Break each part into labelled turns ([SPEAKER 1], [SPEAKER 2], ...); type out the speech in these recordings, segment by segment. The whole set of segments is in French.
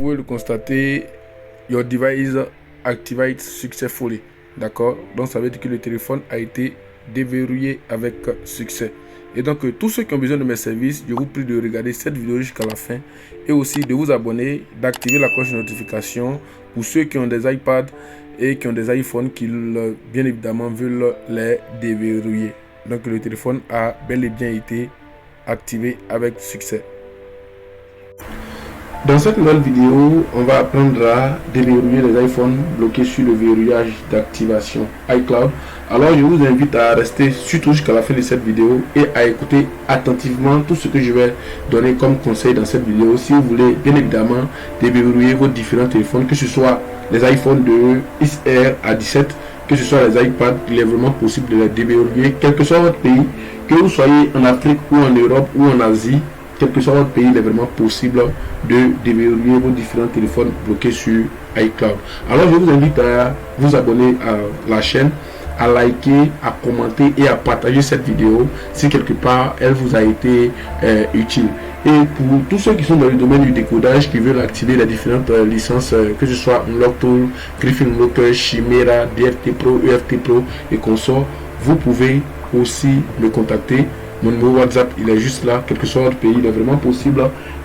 [SPEAKER 1] pouvez le constater, your device activates successfully. D'accord? Donc ça veut dire que le téléphone a été déverrouillé avec succès. Et donc tous ceux qui ont besoin de mes services, je vous prie de regarder cette vidéo jusqu'à la fin et aussi de vous abonner, d'activer la cloche de notification pour ceux qui ont des iPads et qui ont des iPhones qui bien évidemment veulent les déverrouiller. Donc le téléphone a bel et bien été activé avec succès. Dans cette nouvelle vidéo, on va apprendre à déverrouiller les iPhones bloqués sur le verrouillage d'activation iCloud. Alors je vous invite à rester surtout jusqu'à la fin de cette vidéo et à écouter attentivement tout ce que je vais donner comme conseil dans cette vidéo. Si vous voulez bien évidemment déverrouiller vos différents téléphones, que ce soit les iPhones de XR à 17, que ce soit les iPads, il est vraiment possible de les déverrouiller, quel que soit votre pays, que vous soyez en Afrique ou en Europe ou en Asie. Quel que soit votre pays, il est vraiment possible de déverrouiller vos différents téléphones bloqués sur iCloud. Alors je vous invite à vous abonner à la chaîne, à liker, à commenter et à partager cette vidéo si quelque part elle vous a été utile. Et pour tous ceux qui sont dans le domaine du décodage, qui veulent activer les différentes licences, que ce soit Unlock Tool, Griffin Unlocker, Chimera, DFT Pro, EFT Pro et consorts, vous pouvez aussi me contacter. Mon numéro WhatsApp, il est juste là. Quel que soit votre pays, il est vraiment possible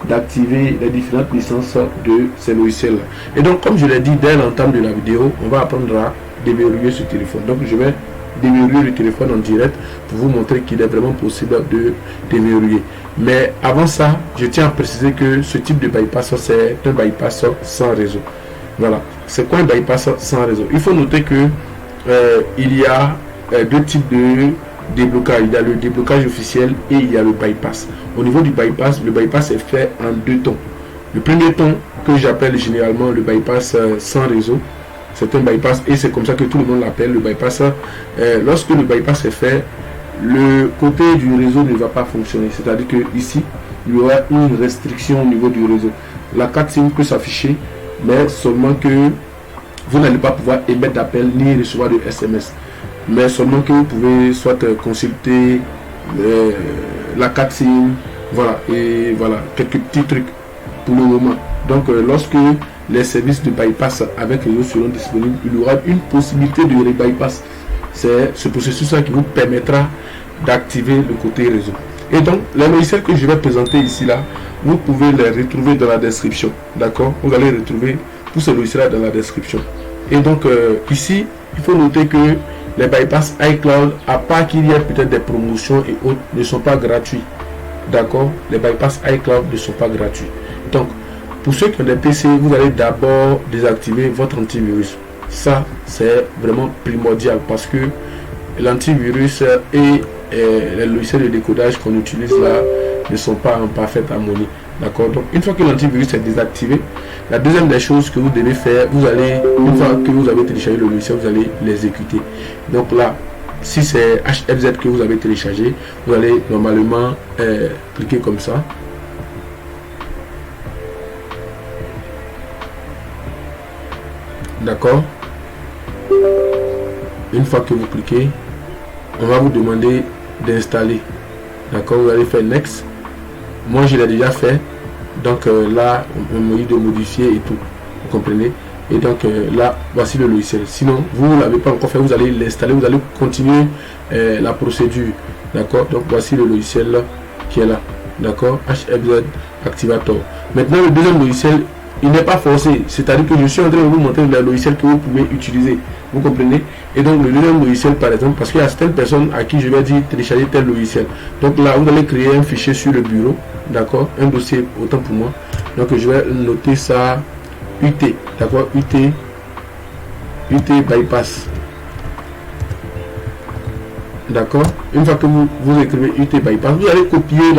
[SPEAKER 1] d'activer les différentes licences de ces logiciels. Et donc, comme je l'ai dit dès l'entame de la vidéo, on va apprendre à déverrouiller ce téléphone. Donc, je vais déverrouiller le téléphone en direct pour vous montrer qu'il est vraiment possible de déverrouiller. Mais avant ça, je tiens à préciser que ce type de bypass, c'est un bypass sans réseau. Voilà. C'est quoi un bypass sans réseau? Il faut noter que il y a deux types de déblocage. Il y a le déblocage officiel et il y a le bypass. Au niveau du bypass, le bypass est fait en deux temps. Le premier temps, que j'appelle généralement le bypass sans réseau, c'est un bypass et c'est comme ça que tout le monde l'appelle, le bypass. Lorsque le bypass est fait, le côté du réseau ne va pas fonctionner. C'est-à-dire que ici, il y aura une restriction au niveau du réseau. La carte SIM peut s'afficher, mais seulement que vous n'allez pas pouvoir émettre d'appel ni recevoir de SMS. Mais seulement que vous pouvez soit consulter la carte SIM, voilà, et voilà, quelques petits trucs pour le moment. Donc lorsque les services de bypass avec réseau seront disponibles, il y aura une possibilité de bypass. C'est ce processus-là qui vous permettra d'activer le côté réseau. Et donc, les logiciels que je vais présenter ici, là, vous pouvez les retrouver dans la description. D'accord? Vous allez retrouver tous ces logiciels-là dans la description. Et donc, ici, il faut noter que les bypass iCloud, à part qu'il y ait peut-être des promotions et autres, ne sont pas gratuits. D'accord? Les bypass iCloud ne sont pas gratuits. Donc, pour ceux qui ont des PC, vous allez d'abord désactiver votre antivirus. Ça, c'est vraiment primordial parce que l'antivirus et les logiciels de décodage qu'on utilise là ne sont pas en parfaite harmonie. D'accord? Donc, une fois que l'antivirus est désactivé, la deuxième des choses que vous devez faire, vous allez, une fois que vous avez téléchargé le logiciel, vous allez l'exécuter. Donc là, si c'est HFZ que vous avez téléchargé, vous allez normalement cliquer comme ça. D'accord? Une fois que vous cliquez, on va vous demander d'installer. D'accord? Vous allez faire Next. Moi, je l'ai déjà fait. Donc là, on me dit de modifier et tout. Vous comprenez? Et donc là, voici le logiciel. Sinon, vous ne l'avez pas encore fait, vous allez l'installer. Vous allez continuer la procédure. D'accord? Donc voici le logiciel là, qui est là. D'accord? HFZ Activator. Maintenant, le deuxième logiciel, il n'est pas forcé. C'est-à-dire que je suis en train de vous montrer le logiciel que vous pouvez utiliser. Vous comprenez? Et donc le deuxième logiciel, par exemple, parce qu'il y a certaines personnes à qui je vais dire télécharger tel logiciel. Donc là, vous allez créer un fichier sur le bureau. D'accord? Un dossier, autant pour moi. Donc je vais noter ça UT. D'accord? UT bypass. D'accord? Une fois que vous écrivez UT bypass, vous allez copier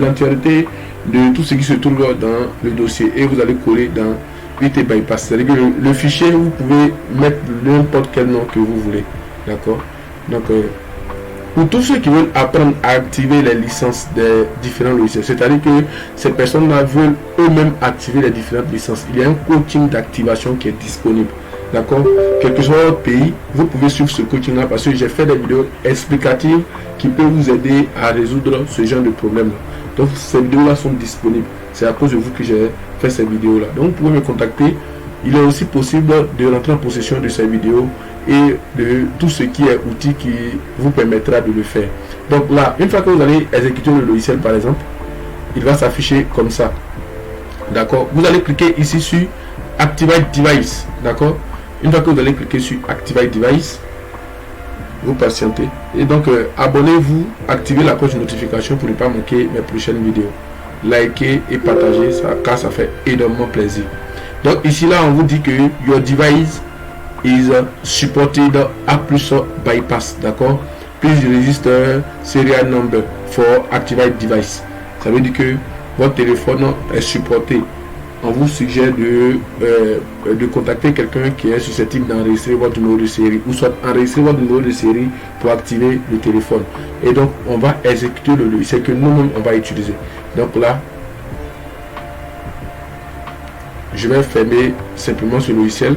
[SPEAKER 1] l'entièreté de tout ce qui se trouve dans le dossier et vous allez coller dans UT bypass. C'est-à-dire que le fichier, vous pouvez mettre n'importe quel nom que vous voulez. D'accord? Donc pour tous ceux qui veulent apprendre à activer les licences des différents logiciels, c'est-à-dire que ces personnes-là veulent eux-mêmes activer les différentes licences, il y a un coaching d'activation qui est disponible. D'accord? Quel que soit votre pays, vous pouvez suivre ce coaching-là parce que j'ai fait des vidéos explicatives qui peuvent vous aider à résoudre ce genre de problème. Donc ces vidéos-là sont disponibles. C'est à cause de vous que j'ai fait ces vidéos là. Donc vous pouvez me contacter. Il est aussi possible de rentrer en possession de ces vidéos et de tout ce qui est outil qui vous permettra de le faire. Donc là, une fois que vous allez exécuter le logiciel par exemple, il va s'afficher comme ça. D'accord. Vous allez cliquer ici sur Activate Device. D'accord. Une fois que vous allez cliquer sur Activate Device, vous patientez. Et donc, abonnez-vous, activez la cloche de notification pour ne pas manquer mes prochaines vidéos. Likez et partagez, ça, car ça fait énormément plaisir. Donc ici, là, on vous dit que your device is supported A+ bypass. D'accord. Please register serial number for Activate Device. Ça veut dire que votre téléphone est supporté. On vous suggère de contacter quelqu'un qui est susceptible d'enregistrer votre numéro de série ou soit enregistrer votre numéro de série pour activer le téléphone. Et donc, on va exécuter le logiciel que nous-mêmes on va utiliser. Donc là, je vais fermer simplement ce logiciel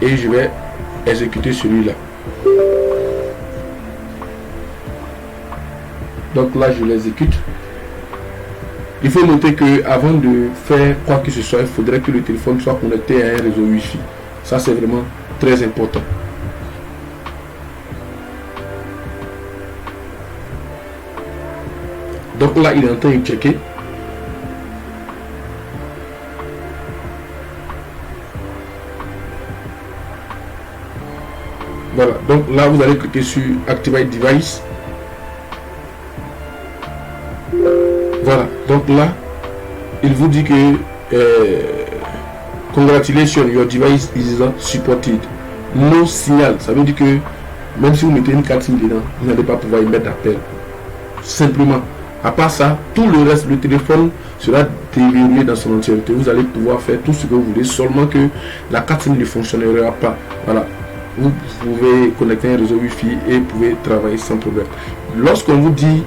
[SPEAKER 1] et je vais exécuter celui-là. Donc là, je l'exécute. Il faut noter que avant de faire quoi que ce soit, il faudrait que le téléphone soit connecté à un réseau Wi-Fi. Ça, c'est vraiment très important. Donc là, il est en train de checker. Voilà. Donc là, vous allez cliquer sur Activate Device. Voilà, donc là, il vous dit que congratulations, your device is supported. No signal, ça veut dire que même si vous mettez une carte SIM dedans, vous n'allez pas pouvoir y mettre d'appel. Simplement, à part ça, tout le reste, le téléphone sera déverrouillé dans son entièreté. Vous allez pouvoir faire tout ce que vous voulez, seulement que la carte SIM ne fonctionnera pas. Voilà, vous pouvez connecter un réseau Wi-Fi et vous pouvez travailler sans problème. Lorsqu'on vous dit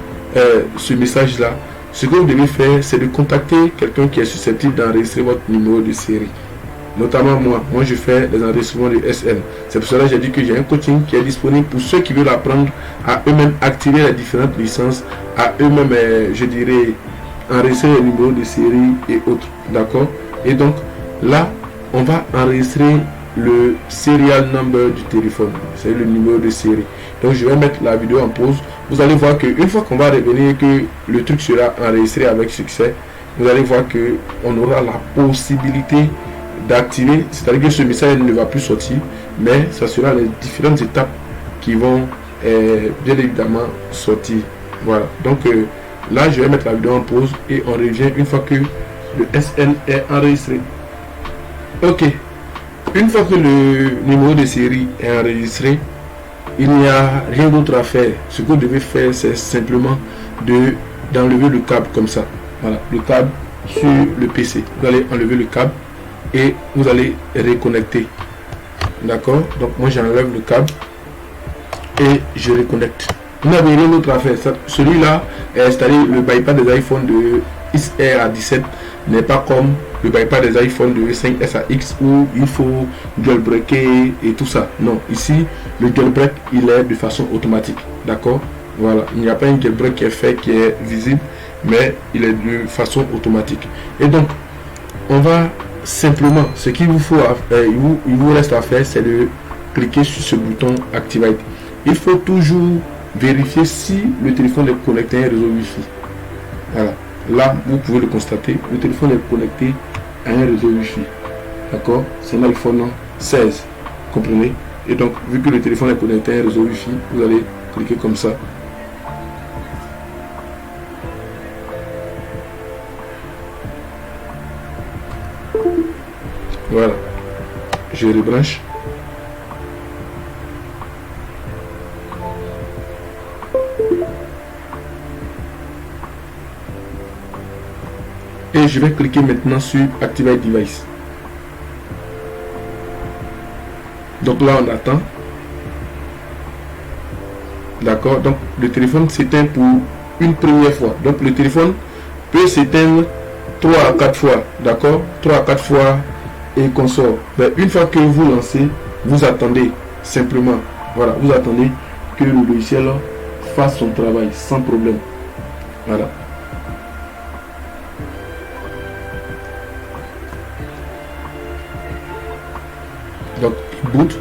[SPEAKER 1] ce message-là, ce que vous devez faire, c'est de contacter quelqu'un qui est susceptible d'enregistrer votre numéro de série. Notamment moi je fais les enregistrements de SN. C'est pour cela que j'ai dit que j'ai un coaching qui est disponible pour ceux qui veulent apprendre à eux-mêmes activer les différentes licences, à eux-mêmes, je dirais, enregistrer les numéros de série et autres. D'accord. Et donc là, on va enregistrer le serial number du téléphone. C'est le numéro de série. Donc je vais mettre la vidéo en pause. Vous allez voir qu'une fois qu'on va revenir, que le truc sera enregistré avec succès, vous allez voir que on aura la possibilité d'activer, c'est-à-dire que ce message ne va plus sortir, mais ça sera les différentes étapes qui vont bien évidemment sortir. Voilà. Donc là, je vais mettre la vidéo en pause et on revient une fois que le SN est enregistré. Ok. Une fois que le numéro de série est enregistré, il n'y a rien d'autre à faire. Ce que vous devez faire, c'est simplement d'enlever le câble comme ça. Voilà, le câble sur le PC. Vous allez enlever le câble et vous allez reconnecter. D'accord. Donc moi j'enlève le câble et je reconnecte. Vous n'avez rien d'autre à faire. Celui-là est installé. Le bypass des iPhones de XR à 17 n'est pas comme le bypass des iPhones de 5S à X où il faut jailbreaker et tout ça. Non, ici le jailbreak il est de façon automatique. D'accord. Voilà, il n'y a pas un jailbreak qui est fait, qui est visible, mais il est de façon automatique. Et donc on va simplement, ce qu'il vous faut, il vous reste à faire, c'est de cliquer sur ce bouton Activate. Il faut toujours vérifier si le téléphone est connecté à un réseau Wi-Fi. Voilà. Là, vous pouvez le constater, le téléphone est connecté à un réseau Wi-Fi. D'accord. C'est un iPhone 16. Comprenez. Et donc, vu que le téléphone est connecté à un réseau Wi-Fi, vous allez cliquer comme ça. Voilà. Je rebranche. Et je vais cliquer maintenant sur Activate Device. Donc là, on attend. D'accord. Donc le téléphone s'éteint pour une première fois. Donc le téléphone peut s'éteindre 3 à 4 fois. D'accord. 3 à 4 fois et qu'on sort. Mais une fois que vous lancez, vous attendez simplement. Voilà. Vous attendez que le logiciel fasse son travail sans problème. Voilà. Donc il boot.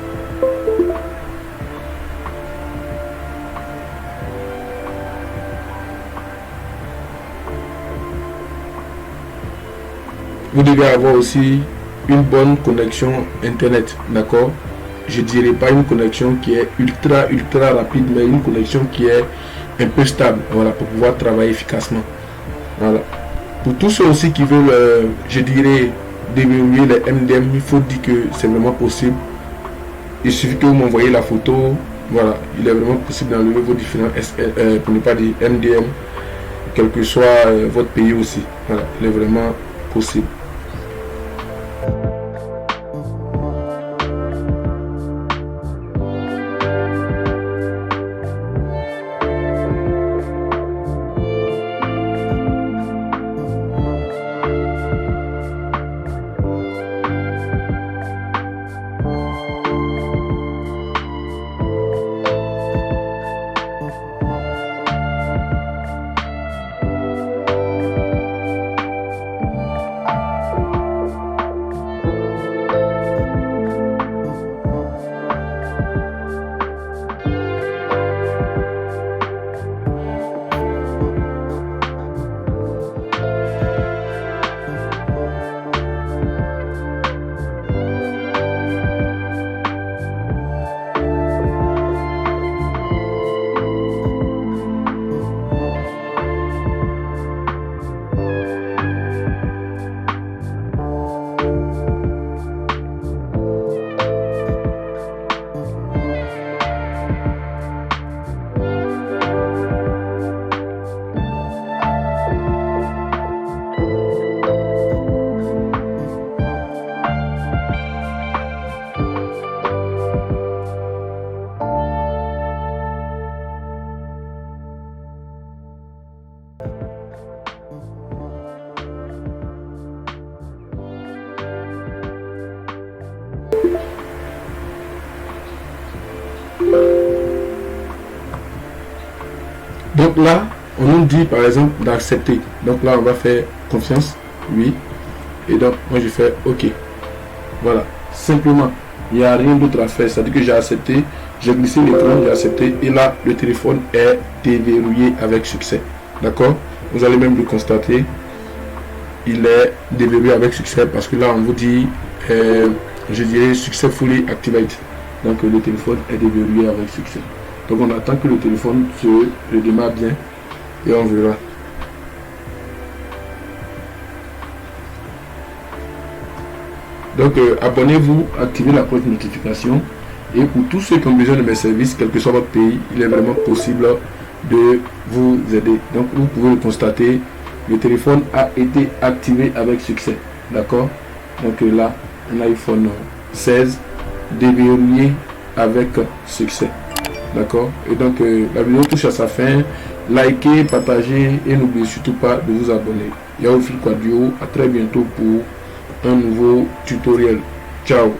[SPEAKER 1] Vous devez avoir aussi une bonne connexion internet, d'accord? Je dirais pas une connexion qui est ultra rapide, mais une connexion qui est un peu stable, voilà, pour pouvoir travailler efficacement. Voilà. Pour tous ceux aussi qui veulent, je dirais, déverrouiller les MDM, il faut dire que c'est vraiment possible. Il suffit que vous m'envoyez la photo. Voilà, il est vraiment possible d'enlever vos différents pour ne pas dire MDM, quel que soit votre pays aussi. Voilà, il est vraiment possible. Donc là, on nous dit par exemple d'accepter. Donc là, on va faire confiance, oui. Et donc, moi je fais OK. Voilà, simplement, il n'y a rien d'autre à faire. C'est-à-dire que j'ai accepté, j'ai glissé l'écran, j'ai accepté. Et là, le téléphone est déverrouillé avec succès. D'accord? Vous allez même le constater. Il est déverrouillé avec succès parce que là, on vous dit, je dirais, successfully activated. Donc le téléphone est déverrouillé avec succès. Donc on attend que le téléphone se redémarre bien et on verra. Donc abonnez-vous, activez la cloche de notification. Et pour tous ceux qui ont besoin de mes services, quel que soit votre pays, il est vraiment possible de vous aider. Donc vous pouvez le constater, le téléphone a été activé avec succès. D'accord? Donc là, un iPhone 16 déverrouillé avec succès. D'accord? Et donc la vidéo touche à sa fin. Likez, partagez et n'oubliez surtout pas de vous abonner. Yaofil Quadio, à très bientôt pour un nouveau tutoriel. Ciao!